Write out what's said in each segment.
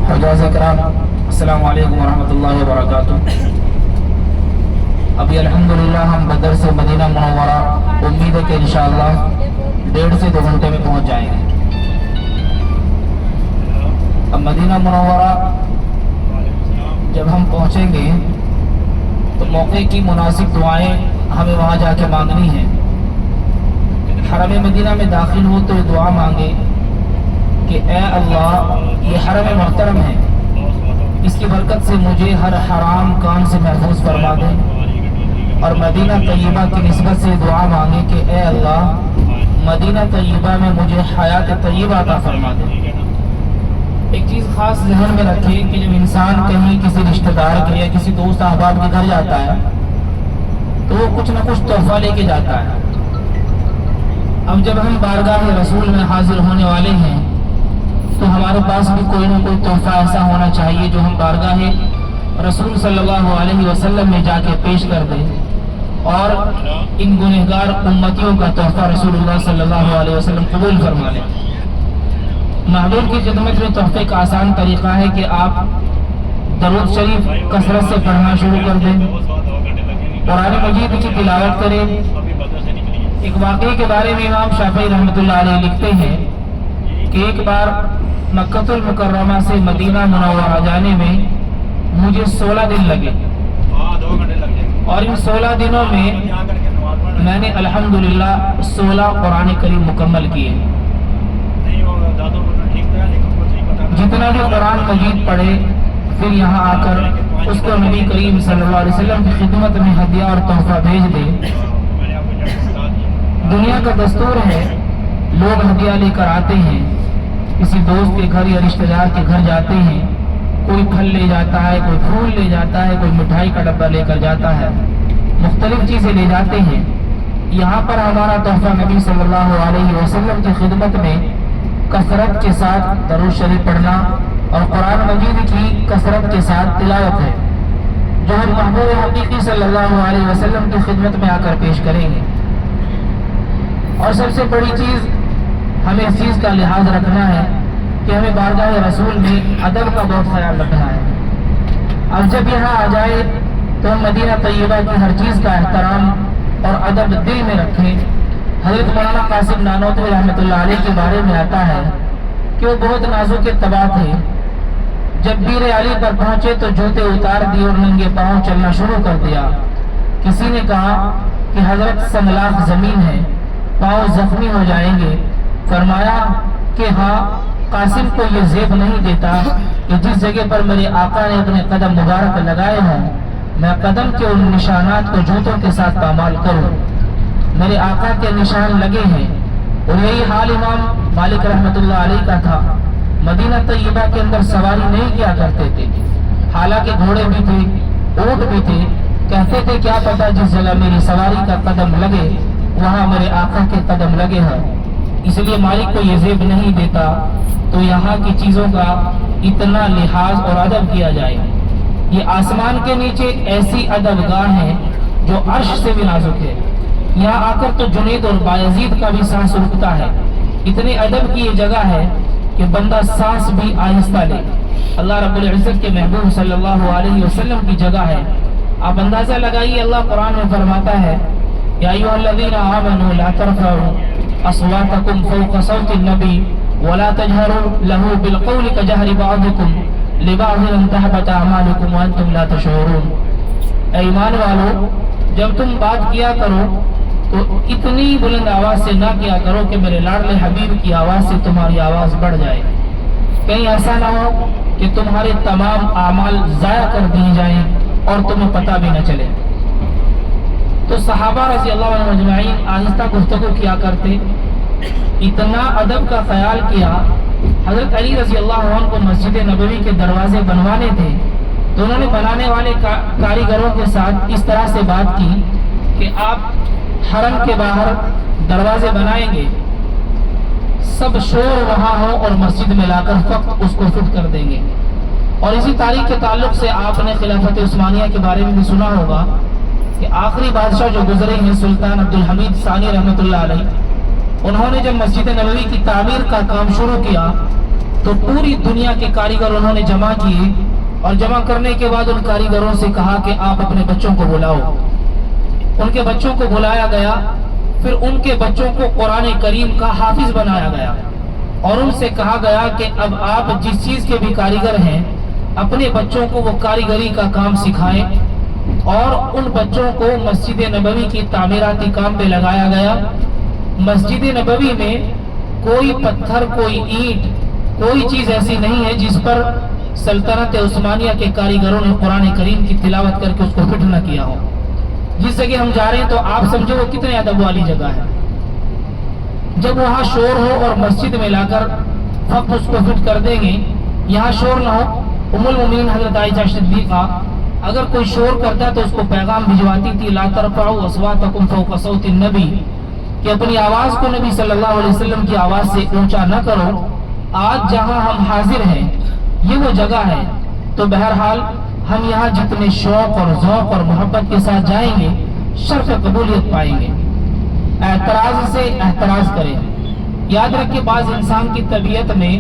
حجاز اکرام السلام علیکم ورحمۃ اللہ وبرکاتہ۔ ابھی الحمدللہ ہم بدر سے مدینہ منورہ امید ہے کہ انشاءاللہ 1.5 سے 2 گھنٹے میں پہنچ جائیں گے۔ اب مدینہ منورہ جب ہم پہنچیں گے تو موقع کی مناسب دعائیں ہمیں وہاں جا کے مانگنی ہیں۔ حرم مدینہ میں داخل ہو تو یہ دعا مانگے کہ اے اللہ یہ حرم محترم ہے، اس کی برکت سے مجھے ہر حرام کام سے محفوظ فرما دے، اور مدینہ طیبہ کی نسبت سے دعا مانگے کہ اے اللہ مدینہ طیبہ میں مجھے حیات طیبہ عطا فرما دے۔ ایک چیز خاص ذہن میں رکھے کہ جب انسان کہیں کسی رشتہ دار کے یا کسی دوست احباب کے گھر جاتا ہے تو وہ کچھ نہ کچھ تحفہ لے کے جاتا ہے۔ اب جب ہم بارگاہ رسول میں حاضر ہونے والے ہیں تو ہمارے پاس بھی کوئی نہ کوئی تحفہ ایسا ہونا چاہیے جو ہم بارگاہ رسول صلی اللہ علیہ وسلم میں جا کے پیش کر دیں، اور ان گنہگار امتیوں کا تحفہ رسول اللہ صلی اللہ علیہ وسلم قبول فرما لیں۔ محبوب کی خدمت میں تحفے کا آسان طریقہ ہے کہ آپ درود شریف کثرت سے پڑھنا شروع کر دیں، قرآن مجید کی تلاوت کریں۔ ایک واقعے کے بارے میں امام شافعی رحمۃ اللہ علیہ لکھتے ہیں کہ ایک بار مکہ المکرمہ سے مدینہ منورہ جانے میں مجھے 16 دن لگے، اور ان 16 دنوں میں نے الحمدللہ 16 قرآن کریم مکمل کیے۔ جتنا بھی قرآن مجید پڑھے پھر یہاں آ کر اس کو نبی کریم صلی اللہ علیہ وسلم کی خدمت میں ہدیہ اور تحفہ بھیج دے۔ دنیا کا دستور ہے لوگ ہدیہ لے کر آتے ہیں، کسی دوست کے گھر یا رشتہ دار کے گھر جاتے ہیں، کوئی پھل لے جاتا ہے، کوئی پھول لے جاتا ہے، کوئی مٹھائی کا ڈبہ لے کر جاتا ہے، مختلف چیزیں لے جاتے ہیں۔ یہاں پر ہمارا تحفہ نبی صلی اللہ علیہ وسلم کی خدمت میں کثرت کے ساتھ درود شریف پڑھنا اور قرآن مجید کی کثرت کے ساتھ تلاوت ہے، جو ہم محبوب حقیقی صلی اللہ علیہ وسلم کی خدمت میں آ کر پیش کریں گے۔ اور سب سے بڑی چیز ہمیں اس چیز کا لحاظ رکھنا ہے کہ ہمیں بارگاہ رسول میں ادب کا بہت خیال رکھنا ہے۔ اب جب یہاں آ جائے تو ہم مدینہ طیبہ کی ہر چیز کا احترام اور ادب دل میں رکھیں۔ حضرت مولانا قاسم نانوتوی رحمۃ اللہ علیہ کے بارے میں آتا ہے کہ وہ بہت نازک طبع تھے۔ جب بیر علی پر پہنچے تو جوتے اتار دیے اور ننگے پاؤں چلنا شروع کر دیا۔ کسی نے کہا کہ حضرت سنگلاخ زمین ہے، پاؤں زخمی ہو جائیں گے۔ فرمایا کہ ہاں، قاسم کو یہ زیب نہیں دیتا کہ جس جگہ پر میرے آقا نے اپنے قدم مبارک لگائے ہوں میں قدم کے ان نشانات کو جوتوں کے ساتھ پامال کروں۔ میرے آقا کے نشان لگے ہیں، اور یہی حال امام مالک رحمۃ اللہ علیہ کا تھا۔ مدینہ طیبہ کے اندر سواری نہیں کیا کرتے تھے، حالانکہ گھوڑے بھی تھے، اونٹ بھی تھے۔ کہتے تھے کیا پتہ جس جگہ میری سواری کا قدم لگے وہاں میرے آقا کے قدم لگے ہیں، اس لیے مالک کو یہ زیب نہیں دیتا تو یہاں کی چیزوں کا اتنا لحاظ اور ادب کیا جائے۔ یہ آسمان کے نیچے ایسی ادب گاہ ہے جو عرش سے بھی نازک ہے، یہاں آ کر تو جنید اور بایزید کا بھی سانس رکتا ہے۔ اتنے ادب کی یہ جگہ ہے کہ بندہ سانس بھی آہستہ لے۔ اللہ رب العزت کے محبوب صلی اللہ علیہ وسلم کی جگہ ہے۔ آپ اندازہ لگائیے، اللہ قرآن میں فرماتا ہے یا ایھا الذین آمنوا لا ترفعوا اصواتکم فوق صوت النبی ولا تجهروا له بالقول كجهر بعضكم لبعض ان تحبط اعمالكم وانتم لا تشعرون۔ اے ایمان والو، جب تم بات کیا کرو تو اتنی بلند آواز سے نہ کیا کرو کہ میرے لاڈلے حبیب کی آواز سے تمہاری آواز بڑھ جائے، کہیں ایسا نہ ہو کہ تمہارے تمام اعمال ضائع کر دیے جائیں اور تمہیں پتہ بھی نہ چلے۔ تو صحابہ رضی اللہ عنہ اجمعین آہستہ گفتگو کیا کرتے، اتنا ادب کا خیال کیا۔ حضرت علی رضی اللہ عنہ کو مسجد نبوی کے دروازے بنوانے تھے تو انہوں نے بنانے والے کاریگروں کے ساتھ اس طرح سے بات کی کہ آپ حرم کے باہر دروازے بنائیں گے، سب شور وہاں ہو اور مسجد میں لا کر فقط اس کو فٹ کر دیں گے۔ اور اسی تاریخ کے تعلق سے آپ نے خلافت عثمانیہ کے بارے میں بھی سنا ہوگا کہ آخری بادشاہ جو گزرے ہیں سلطان عبدالحمید ثانی رحمۃ اللہ علیہ، انہوں نے جب مسجد نبوی کی تعمیر کا کام شروع کیا تو پوری دنیا کے کاریگر انہوں نے جمع کیے اور جمع کرنے کے بعد ان کاریگروں سے کہا کہ آپ اپنے بچوں کو بلاؤ. ان کے بچوں کو بلایا گیا. پھر ان کے بچوں کو قرآن کریم کا حافظ بنایا گیا اور ان سے کہا گیا کہ اب آپ جس چیز کے بھی کاریگر ہیں اپنے بچوں کو وہ کاریگری کا کام سکھائیں. اور ان بچوں کو مسجد نبوی کی تعمیراتی کام پہ لگایا گیا. مسجد نبوی میں کوئی پتھر، کوئی اینٹ، کوئی چیز ایسی نہیں ہے جس پر سلطنت عثمانیہ کے کاریگروں نے قرآن کریم کی تلاوت کر کے اس کو فٹ نہ کیا ہو. جس جگہ ہم جا رہے ہیں تو آپ سمجھو وہ کتنے ادب والی جگہ ہے. جب وہاں شور ہو اور مسجد میں لا کر فقط اس کو فٹ کر دیں گے، یہاں شور نہ ہو. ام المؤمنین حضرت عائشہ صدیقہ اگر کوئی شور کرتا تو اس کو پیغام بھجواتی تھی، لا ترفعوا اصواتکم فوق صوت النبی، کہ اپنی آواز کو نبی صلی اللہ علیہ وسلم کی آواز سے اونچا نہ کرو. آج جہاں ہم حاضر ہیں یہ وہ جگہ ہے. تو بہرحال ہم یہاں جتنے شوق اور ذوق اور محبت کے ساتھ جائیں گے شرف قبولیت پائیں گے. اعتراض سے احتراز کریں. یاد رکھیں بعض انسان کی طبیعت میں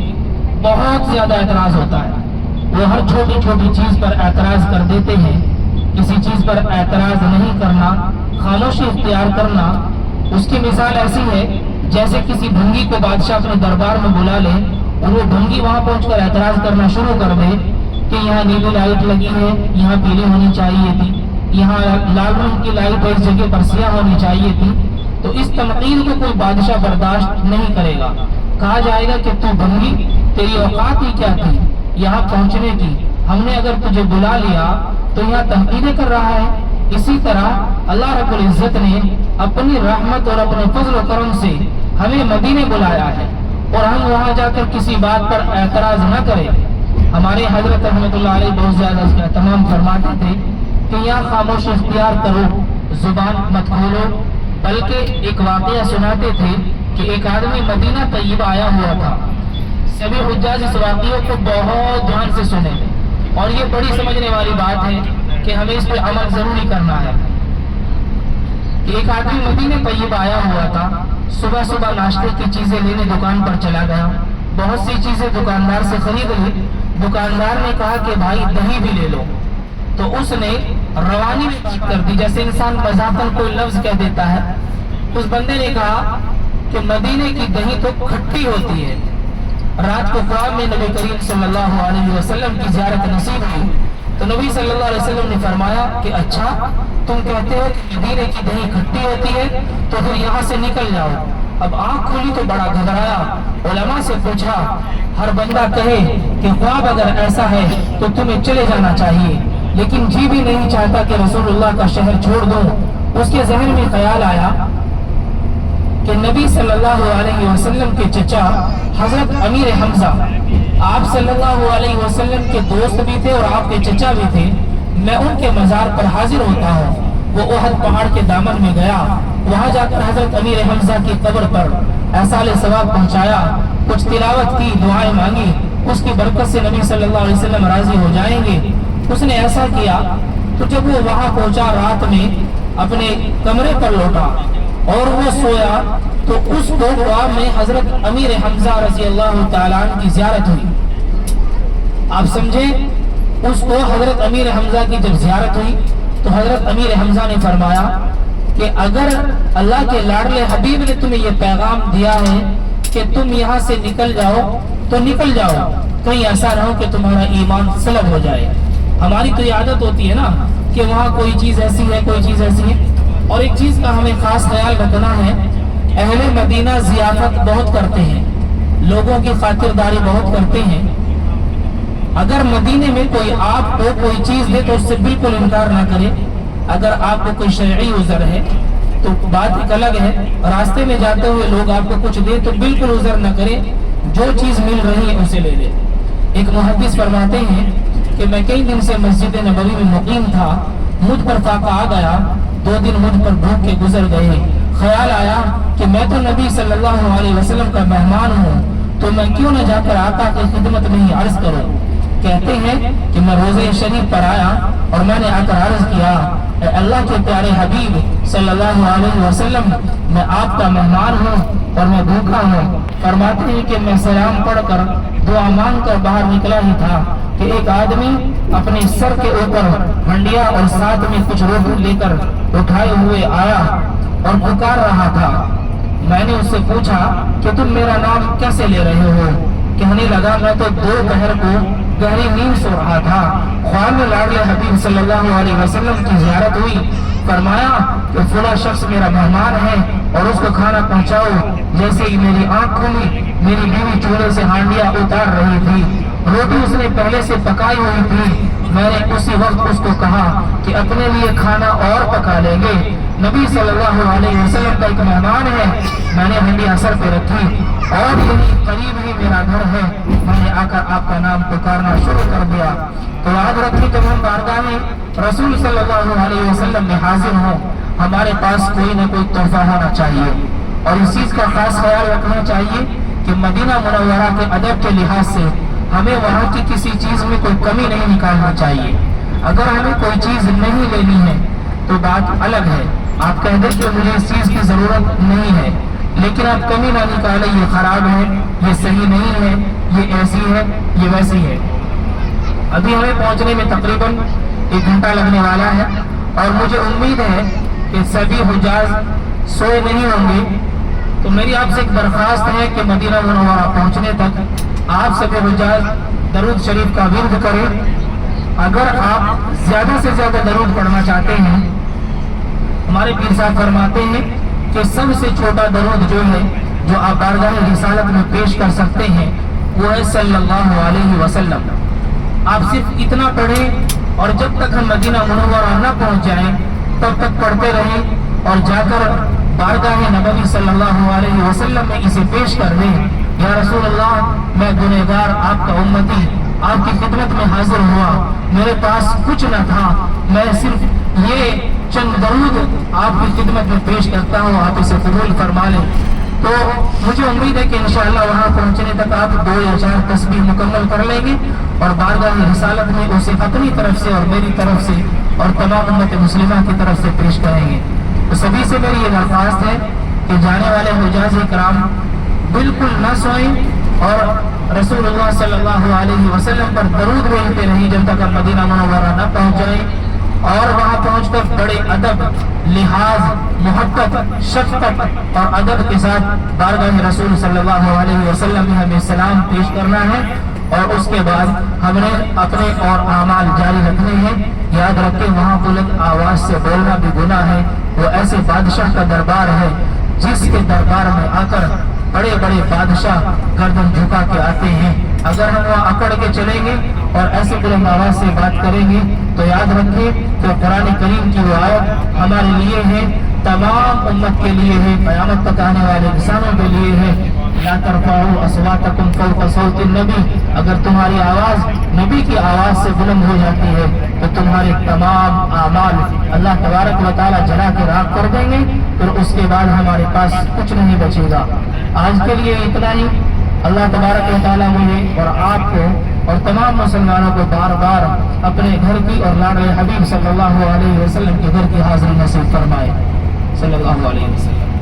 بہت زیادہ اعتراض ہوتا ہے. وہ ہر چھوٹی چھوٹی چیز پر اعتراض کر دیتے ہیں. کسی چیز پر اعتراض نہیں کرنا، خاموشی اختیار کرنا. اس کی مثال ایسی ہے جیسے کسی بھنگی کو بادشاہ اپنے دربار میں بلا لے اور وہ بھنگی وہاں پہنچ کر اعتراض کرنا شروع کر دے کہ یہاں نیلی لائٹ لگی ہے، یہاں پیلی ہونی چاہیے تھی، یہاں لال رنگ کی لائٹ ایک جگہ پر سیاہ ہونی چاہیے تھی. تو اس تنقید کو کوئی بادشاہ برداشت نہیں کرے گا. کہا جائے گا کہ تو بھنگی، تیری اوقات ہی کیا تھی یہاں پہنچنے کی؟ ہم نے اگر تجھے بلا لیا تو یہاں تنقیدیں کر رہا ہے. اسی طرح اللہ رب العزت نے اپنی رحمت اور اپنے فضل و کرم سے ہمیں مدینے بلایا ہے اور ہم وہاں جا کر کسی بات پر اعتراض نہ کریں. ہمارے حضرت رحمۃ اللہ علیہ بہت زیادہ اس کا اہتمام فرماتے تھے کہ یہاں خاموش اختیار کرو، زبان مت کھولو. بلکہ ایک واقعہ سناتے تھے کہ ایک آدمی مدینہ طیبہ آیا ہوا تھا. سبھی حجاج اس واقعے کو بہت دھیان سے سنے اور یہ بڑی سمجھنے والی بات ہے کہ ہمیں اس پہ عمل ضروری کرنا ہے. ایک آدمی مدینہ طیبہ آیا ہوا تھا. صبح صبح ناشتے کی چیزیں لینے دکان پر چلا گیا. بہت سی چیزیں دکاندار سے خرید لی. دکاندار نے کہا کہ بھائی دہی بھی لے لو. تو اس نے روانی میں بات کر دی، جیسے انسان مذاقاً کوئی لفظ کہہ دیتا ہے. اس بندے نے کہا کہ مدینے کی دہی تو کھٹی ہوتی ہے. رات کو خواب میں نبی کریم صلی اللہ علیہ وسلم کی زیارت نصیب ہوئی تو نبی صلی اللہ علیہ وسلم نے فرمایا کہ اچھا تم کہتے ہو کہ مدینے کی دہی کھٹی ہوتی ہے تو پھر یہاں سے نکل جاؤ. اب آنکھ کھلی تو بڑا گھبرایا. علماء سے پوچھا، ہر بندہ کہے کہ خواب اگر ایسا ہے تو تمہیں چلے جانا چاہیے، لیکن جی بھی نہیں چاہتا کہ رسول اللہ کا شہر چھوڑ دوں. اس کے ذہن میں خیال آیا کہ نبی صلی اللہ علیہ وسلم کے چچا حضرت امیر حمزہ آپ صلی اللہ علیہ وسلم کے دوست بھی تھے اور آپ کے چچا بھی تھے. میں ان کے مزار پر حاضر ہوتا ہوں. وہ احد پہاڑ کے دامن میں گیا. وہاں جا کر حضرت امیر حمزہ کی قبر پر ایصال ثواب پہنچایا، کچھ تلاوت کی، دعائیں مانگی. اس کی برکت سے نبی صلی اللہ علیہ وسلم راضی ہو جائیں گے. اس نے ایسا کیا. تو جب وہ وہاں پہنچا رات میں اپنے کمرے پر لوٹا اور وہ سویا تو اس کو خواب میں حضرت امیر حمزہ رضی اللہ تعالیٰ عنہ کی زیارت ہوئی. آپ سمجھیں، اس کو حضرت امیر حمزہ کی جب زیارت ہوئی تو حضرت امیر حمزہ نے فرمایا کہ اگر اللہ کے لاڈلے حبیب نے تمہیں یہ پیغام دیا ہے کہ تم یہاں سے نکل جاؤ تو نکل جاؤ، کہیں ایسا نہ ہو کہ تمہارا ایمان سلب ہو جائے. ہماری تو یہ عادت ہوتی ہے نا کہ وہاں کوئی چیز ایسی ہے، کوئی چیز ایسی ہے. اور ایک چیز کا ہمیں خاص خیال رکھنا ہے، اہل مدینہ ضیافت بہت کرتے ہیں، لوگوں کی خاطرداری بہت کرتے ہیں. اگر مدینے میں کوئی آپ کو کوئی چیز دے تو اس سے بالکل انکار نہ کرے. اگر آپ کو کوئی شرعی عذر ہے تو بات ایک الگ ہے. راستے میں جاتے ہوئے لوگ آپ کو کچھ دے تو بالکل عذر نہ کرے، جو چیز مل رہی ہے اسے لے لے. ایک محدث فرماتے ہیں کہ میں کئی دن سے مسجد نبوی میں مقیم تھا. مجھ پر فاقہ آ گیا. 2 دن مجھ پر بھوک کے گزر گئے. خیال آیا کہ میں تو نبی صلی اللہ علیہ وسلم کا مہمان ہوں تو میں کیوں نہ جا کر آقا کی خدمت میں ہی عرض کروں. کہتے ہیں کہ میں روزے شریف پر آیا اور میں نے آ کر عرض کیا، اے اللہ کے پیارے حبیب صلی اللہ علیہ وسلم، میں آپ کا مہمان ہوں اور میں بھوکا ہوں۔ فرماتے ہیں کہ میں سلام پڑھ کر دعا مانگ کر باہر نکلا ہی تھا کہ ایک آدمی اپنے سر کے اوپر ہنڈیا اور ساتھ میں کچھ روٹی لے کر اٹھائے ہوئے آیا اور پکار رہا تھا۔ میں نے اس سے پوچھا کہ تم میرا نام کیسے لے رہے ہو؟ کہنے لگا میں تو دوپہر کو گہری نیند سو رہا تھا، خواب میں لاڈلے حبیب صلی اللہ علیہ وسلم کی زیارت ہوئی، فرمایا کہ فلاں شخص میرا مہمان ہے اور اس کو کھانا پہنچاؤ۔ جیسے ہی میری آنکھ کھلی، میری بیوی چولہے سے ہانڈیا اتار رہی تھی، روٹی اس نے پہلے سے پکائی ہوئی تھی۔ میں نے اسی وقت اس کو کہا کہ اپنے لیے کھانا اور پکا لیں گے، نبی صلی اللہ علیہ وسلم کا ایک مہمان ہے۔ میں نے ہنڈیا سر پہ رکھی اور یہی قریب ہی میرا گھر ہے، میں نے آ کر آپ کا نام پکارنا شروع کر دیا۔ تو یاد رکھیں جب ہم بارگاہ میں رسول صلی اللہ علیہ وسلم میں حاضر ہوں، ہمارے پاس کوئی نہ کوئی تحفہ ہونا چاہیے، اور اس چیز کا خاص خیال رکھنا چاہیے کہ مدینہ منورہ کے ادب کے لحاظ سے ہمیں وہاں کی کسی چیز میں کوئی کمی نہیں نکالنا چاہیے۔ اگر ہمیں کوئی چیز نہیں لینی ہے تو بات الگ ہے، آپ کہہ دیں کہ مجھے اس چیز کی ضرورت نہیں ہے، لیکن آپ کمی نہ نکالیں یہ خراب ہے، یہ صحیح نہیں ہے، یہ ایسی ہے، یہ ویسی ہے۔ ابھی ہمیں پہنچنے میں تقریباً 1 گھنٹہ لگنے والا ہے، اور مجھے امید ہے کہ سبھی حجاج سوئے نہیں ہوں گے، تو میری آپ سے ایک درخواست ہے کہ مدینہ منورہ پہنچنے تک آپ سبھی حجاج درود شریف کا ورد کریں۔ اگر آپ زیادہ سے زیادہ درود پڑھنا چاہتے ہیں، ہمارے پیر صاحب فرماتے ہیں کہ سب سے چھوٹا درود جو ہے جو آپ بارگاہ رسالت میں پیش کر سکتے ہیں وہ ہے صلی اللہ علیہ وسلم۔ آپ صرف اتنا پڑھیں اور جب تک ہم مدینہ منورہ نہ پہنچ جائیں تب تک پڑھتے رہیں، اور جا کر بارگاہ نبوی صلی اللہ علیہ وسلم میں اسے پیش کر دیں، یا رسول اللہ میں گنہگار آپ کا امتی آپ کی خدمت میں حاضر ہوا، میرے پاس کچھ نہ تھا، میں صرف یہ چند درود آپ کی خدمت میں پیش کرتا ہوں، آپ اسے قبول فرما لیں۔ تو مجھے امید ہے کہ انشاءاللہ وہاں پہنچنے تک آپ 2 یا 4 تسبیح مکمل کر لیں گے، اور بارگاہ رسالت میں اسے اپنی طرف سے اور میری طرف سے اور تمام امت مسلمہ کی طرف سے پیش کریں گے۔ تو سبھی سے میری یہ درخواست ہے کہ جانے والے حجاج کرام بالکل نہ سوئیں اور رسول اللہ صلی اللہ علیہ وسلم پر درود بھیجتے رہیں جب تک ہم مدینہ منورہ نہ پہنچ جائیں، اور وہاں پہنچ کر بڑے ادب، لحاظ، محبت، شفقت اور ادب کے ساتھ بارگاہ رسول صلی اللہ علیہ وسلم میں ہمیں سلام پیش کرنا ہے، اور اس کے بعد ہم نے اپنے اور اعمال جاری رکھنے ہیں۔ یاد رکھیں وہاں بلند آواز سے بولنا بھی گناہ ہے، وہ ایسے بادشاہ کا دربار ہے جس کے دربار میں آ کر بڑے بڑے بادشاہ گردن جھکا کے آتے ہیں۔ اگر ہم وہاں اکڑ کے چلیں گے اور ایسے بلند آواز سے بات کریں گے تو یاد رکھیں کہ قرآن کریم کی وہ آیت ہمارے لیے ہے، تمام امت کے لیے ہے، قیامت تک آنے والے انسانوں کے لیے ہے، لا ترفعوا اصواتکم فوق صوت النبی، اگر تمہاری آواز نبی کی آواز سے بلند ہو جاتی ہے تو تمہارے تمام اعمال اللہ تبارک و تعالی جلا کے راکھ کر دیں گے، پھر اس کے بعد ہمارے پاس کچھ نہیں بچے گا۔ آج کے لیے اتنا ہی۔ اللہ تبارک و تعالی مجھے اور آپ کو اور تمام مسلمانوں کو بار بار اپنے گھر کی اور لاڈلے حبیب صلی اللہ علیہ وسلم کے گھر کی حاضری نصیب فرمائے۔ صلی اللہ علیہ وسلم۔